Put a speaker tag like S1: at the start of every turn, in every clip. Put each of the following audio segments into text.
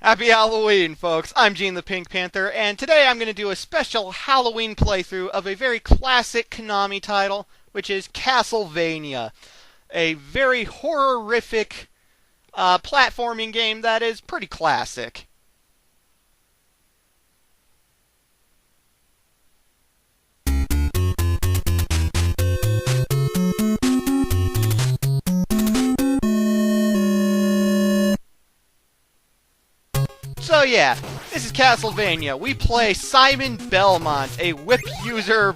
S1: Happy Halloween, folks. I'm Gene the Pink Panther, and today I'm going to do a special Halloween playthrough of a very classic Konami title, which is Castlevania. A very horrific platforming game that is pretty classic. So yeah, this is Castlevania. We play Simon Belmont, a whip user.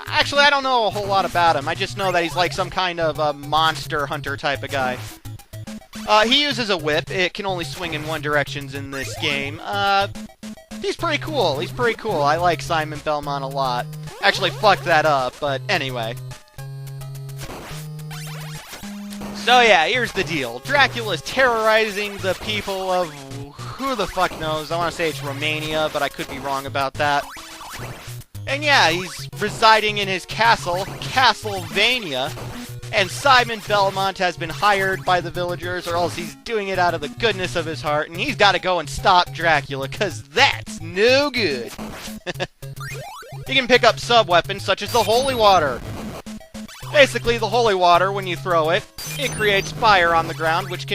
S1: Actually, I don't know a whole lot about him. I just know that he's like some kind of a monster hunter type of guy. He uses a whip. It can only swing in one direction in this game. He's pretty cool. He's pretty cool. I like Simon Belmont a lot. Actually, fucked that up, but anyway. So yeah, here's the deal. Dracula is terrorizing the people of who the fuck knows. I want to say it's Romania, but I could be wrong about that. And yeah, he's residing in his castle, Castlevania, and Simon Belmont has been hired by the villagers, or else he's doing it out of the goodness of his heart, and he's got to go and stop Dracula, because that's no good. He can pick up sub-weapons such as the holy water. Basically, the holy water, when you throw it, it creates fire on the ground, which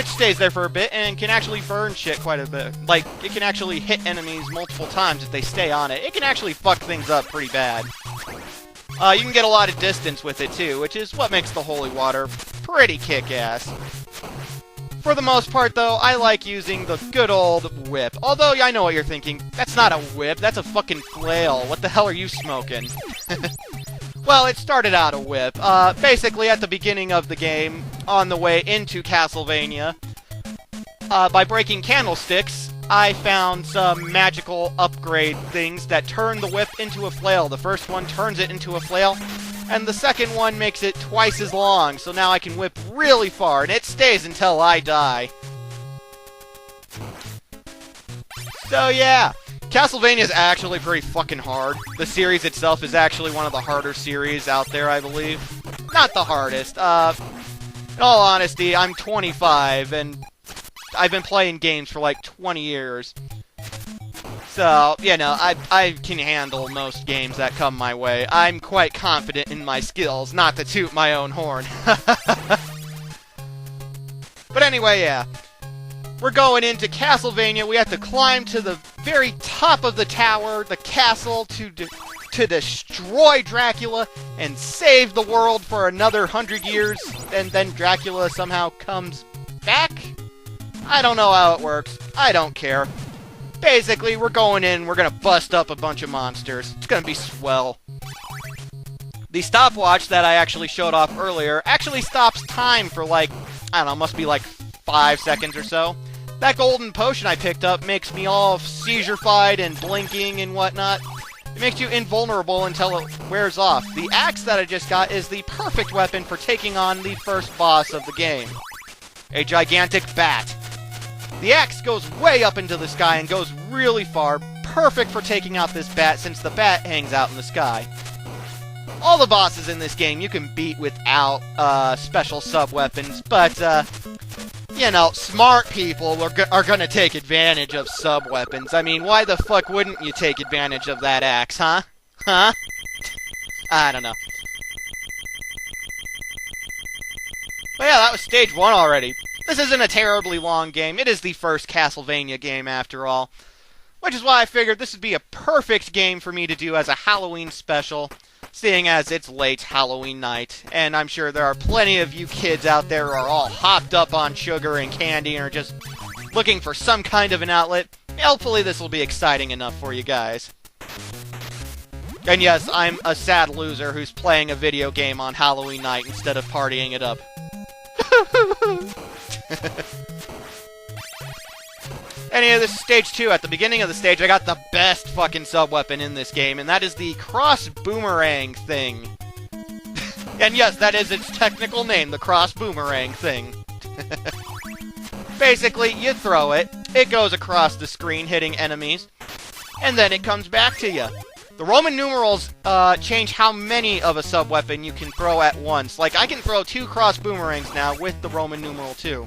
S1: stays there for a bit, and can actually burn shit quite a bit. Like, it can actually hit enemies multiple times if they stay on it. It can actually fuck things up pretty bad. You can get a lot of distance with it, too, which is what makes the holy water pretty kick-ass. For the most part, though, I like using the good old whip. Although, I know what you're thinking. That's not a whip, that's a fucking flail. What the hell are you smoking? Well, it started out a whip. Basically, at the beginning of the game, on the way into Castlevania, by breaking candlesticks, I found some magical upgrade things that turn the whip into a flail. The first one turns it into a flail, and the second one makes it twice as long, so now I can whip really far, and it stays until I die. So yeah. Castlevania is actually pretty fucking hard. The series itself is actually one of the harder series out there, I believe. Not the hardest. In all honesty, I'm 25, and I've been playing games for like 20 years. So, you know, I can handle most games that come my way. I'm quite confident in my skills, not to toot my own horn. But anyway, yeah. We're going into Castlevania. We have to climb to the very top of the tower, the castle, to destroy Dracula and save the world for another 100 years, and then Dracula somehow comes back? I don't know how it works. I don't care. Basically, we're going in, we're gonna bust up a bunch of monsters. It's gonna be swell. The stopwatch that I actually showed off earlier actually stops time for like, I don't know, must be like 5 seconds or so. That golden potion I picked up makes me all seizure-fied and blinking and whatnot. It makes you invulnerable until it wears off. The axe that I just got is the perfect weapon for taking on the first boss of the game. A gigantic bat. The axe goes way up into the sky and goes really far, perfect for taking out this bat since the bat hangs out in the sky. All the bosses in this game you can beat without special sub-weapons, but you know, smart people are gonna take advantage of sub-weapons. I mean, why the fuck wouldn't you take advantage of that axe, huh? Huh? I don't know. But yeah, that was stage 1 already. This isn't a terribly long game. It is the first Castlevania game, after all. Which is why I figured this would be a perfect game for me to do as a Halloween special, seeing as it's late Halloween night, and I'm sure there are plenty of you kids out there who are all hopped up on sugar and candy and are just looking for some kind of an outlet. Hopefully this will be exciting enough for you guys. And yes, I'm a sad loser who's playing a video game on Halloween night instead of partying it up. Anyway, this is stage 2. At the beginning of the stage, I got the best fucking sub-weapon in this game, and that is the cross-boomerang thing. And yes, that is its technical name, the cross-boomerang thing. Basically, you throw it, it goes across the screen hitting enemies, and then it comes back to you. The Roman numerals change how many of a sub-weapon you can throw at once. Like, I can throw 2 cross boomerangs now with the Roman numeral 2.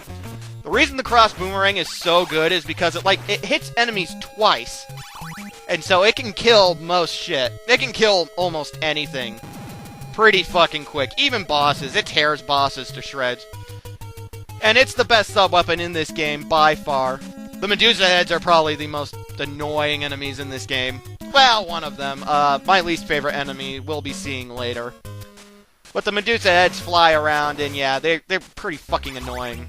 S1: The reason the cross boomerang is so good is because it hits enemies twice. And so it can kill most shit. It can kill almost anything pretty fucking quick. Even bosses. It tears bosses to shreds. And it's the best sub-weapon in this game by far. The Medusa heads are probably the most annoying enemies in this game. Well, one of them. My least favorite enemy we'll be seeing later. But the Medusa heads fly around, and yeah, they're pretty fucking annoying.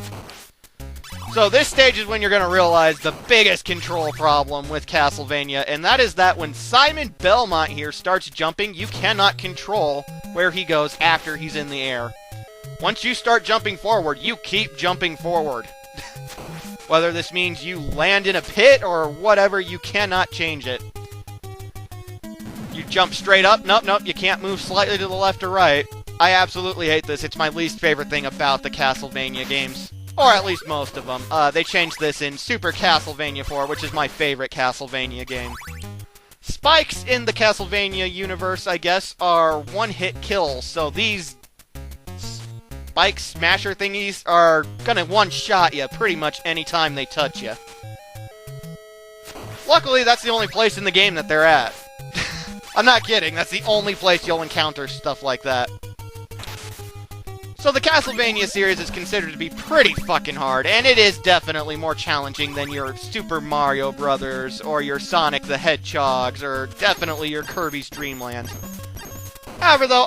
S1: So this stage is when you're going to realize the biggest control problem with Castlevania, and that is that when Simon Belmont here starts jumping, you cannot control where he goes after he's in the air. Once you start jumping forward, you keep jumping forward. Whether this means you land in a pit or whatever, you cannot change it. You jump straight up. Nope, you can't move slightly to the left or right. I absolutely hate this. It's my least favorite thing about the Castlevania games. Or at least most of them. They changed this in Super Castlevania 4, which is my favorite Castlevania game. Spikes in the Castlevania universe, I guess, are one-hit kills. So these spike smasher thingies are gonna one-shot you pretty much any time they touch you. Luckily, that's the only place in the game that they're at. I'm not kidding, that's the only place you'll encounter stuff like that. So the Castlevania series is considered to be pretty fucking hard, and it is definitely more challenging than your Super Mario Brothers, or your Sonic the Hedgehogs, or definitely your Kirby's Dream Land. However, though,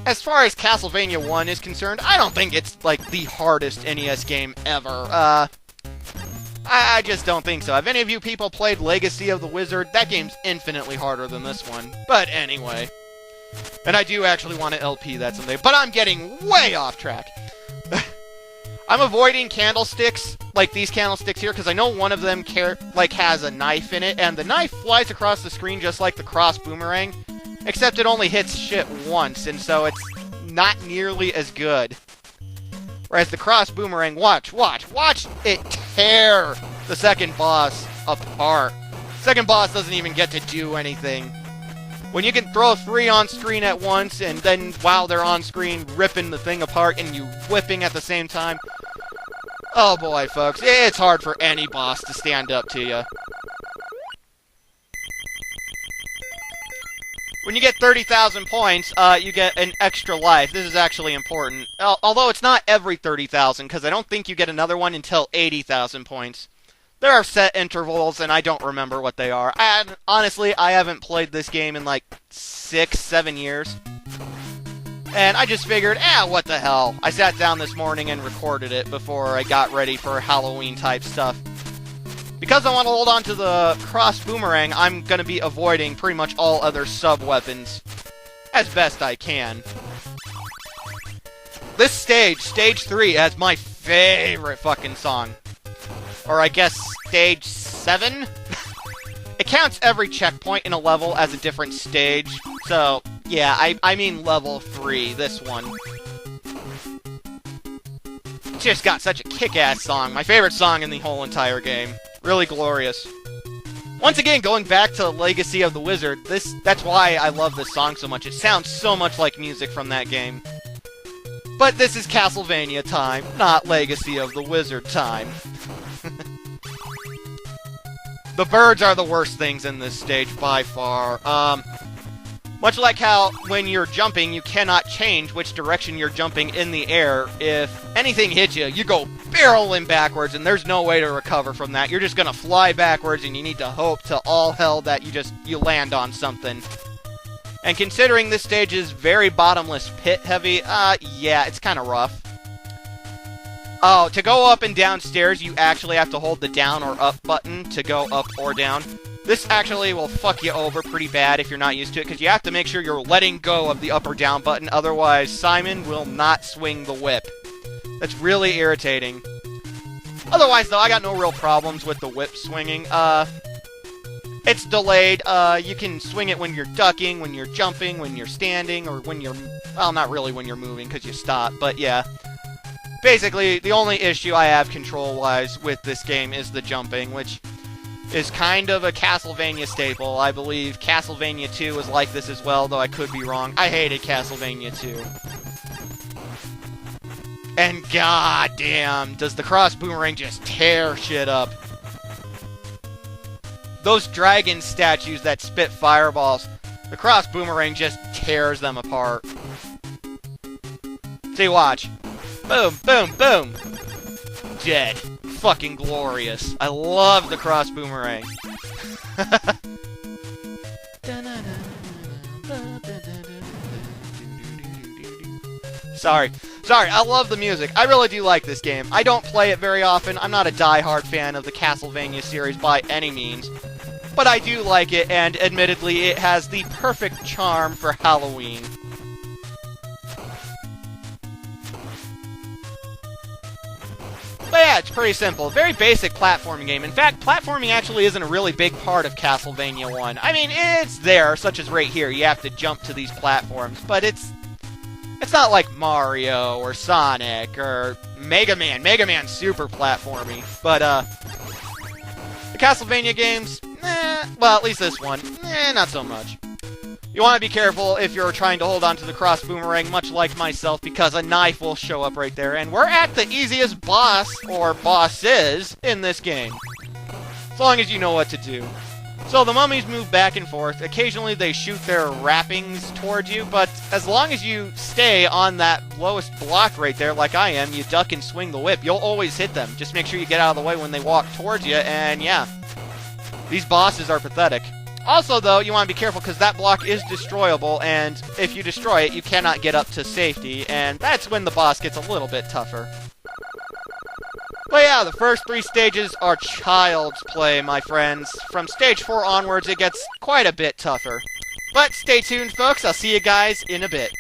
S1: as far as Castlevania 1 is concerned, I don't think it's, like, the hardest NES game ever. I just don't think so. Have any of you people played Legacy of the Wizard? That game's infinitely harder than this one. But anyway. And I do actually want to LP that someday, but I'm getting way off track. I'm avoiding candlesticks, like these candlesticks here, because I know one of them has a knife in it, and the knife flies across the screen just like the cross boomerang, except it only hits shit once, and so it's not nearly as good. Whereas the cross boomerang, watch it tear the second boss apart. Second boss doesn't even get to do anything. When you can throw 3 on screen at once, and then while they're on screen, ripping the thing apart and you whipping at the same time. Oh boy, folks, it's hard for any boss to stand up to you. When you get 30,000 points, you get an extra life. This is actually important. Although it's not every 30,000, because I don't think you get another one until 80,000 points. There are set intervals, and I don't remember what they are. And honestly, I haven't played this game in like 6-7 years. And I just figured, what the hell. I sat down this morning and recorded it before I got ready for Halloween-type stuff. Because I want to hold on to the cross boomerang, I'm going to be avoiding pretty much all other sub-weapons as best I can. This stage, Stage 3, has my favorite fucking song. Or I guess Stage 7? It counts every checkpoint in a level as a different stage. So, yeah, I mean level 3, this one. It's just got such a kick-ass song. My favorite song in the whole entire game. Really glorious. Once again, going back to Legacy of the Wizard, that's why I love this song so much. It sounds so much like music from that game. But this is Castlevania time, not Legacy of the Wizard time. The birds are the worst things in this stage by far. Much like how when you're jumping, you cannot change which direction you're jumping in the air. If anything hits you, you go barreling backwards, and there's no way to recover from that. You're just gonna fly backwards, and you need to hope to all hell that you land on something. And considering this stage is very bottomless pit heavy, yeah, it's kind of rough. Oh, to go up and down stairs, you actually have to hold the down or up button to go up or down. This actually will fuck you over pretty bad if you're not used to it, because you have to make sure you're letting go of the up or down button, otherwise Simon will not swing the whip. That's really irritating. Otherwise, though, I got no real problems with the whip swinging. It's delayed. You can swing it when you're ducking, when you're jumping, when you're standing, or when you're... Well, not really when you're moving, because you stop, but yeah. Basically, the only issue I have control-wise with this game is the jumping, which is kind of a Castlevania staple. I believe Castlevania 2 was like this as well, though I could be wrong. I hated Castlevania 2. And goddamn, does the cross boomerang just tear shit up. Those dragon statues that spit fireballs, the cross boomerang just tears them apart. See, watch. Boom, boom, boom. Dead. Fucking glorious. I love the cross boomerang. Sorry, I love the music. I really do like this game. I don't play it very often. I'm not a die-hard fan of the Castlevania series by any means. But I do like it, and admittedly, it has the perfect charm for Halloween. But yeah, it's pretty simple. Very basic platforming game. In fact, platforming actually isn't a really big part of Castlevania 1. I mean, it's there, such as right here. You have to jump to these platforms, but it's not like Mario or Sonic or Mega Man. Mega Man's super platformy. But, the Castlevania games, well, at least this one, not so much. You want to be careful if you're trying to hold on to the cross boomerang, much like myself, because a knife will show up right there. And we're at the easiest boss, or bosses, in this game. As long as you know what to do. So the mummies move back and forth. Occasionally they shoot their wrappings towards you, but as long as you stay on that lowest block right there, like I am, you duck and swing the whip, you'll always hit them. Just make sure you get out of the way when they walk towards you, and yeah. These bosses are pathetic. Also, though, you want to be careful because that block is destroyable, and if you destroy it, you cannot get up to safety, and that's when the boss gets a little bit tougher. But yeah, the first 3 stages are child's play, my friends. From stage 4 onwards, it gets quite a bit tougher. But stay tuned, folks. I'll see you guys in a bit.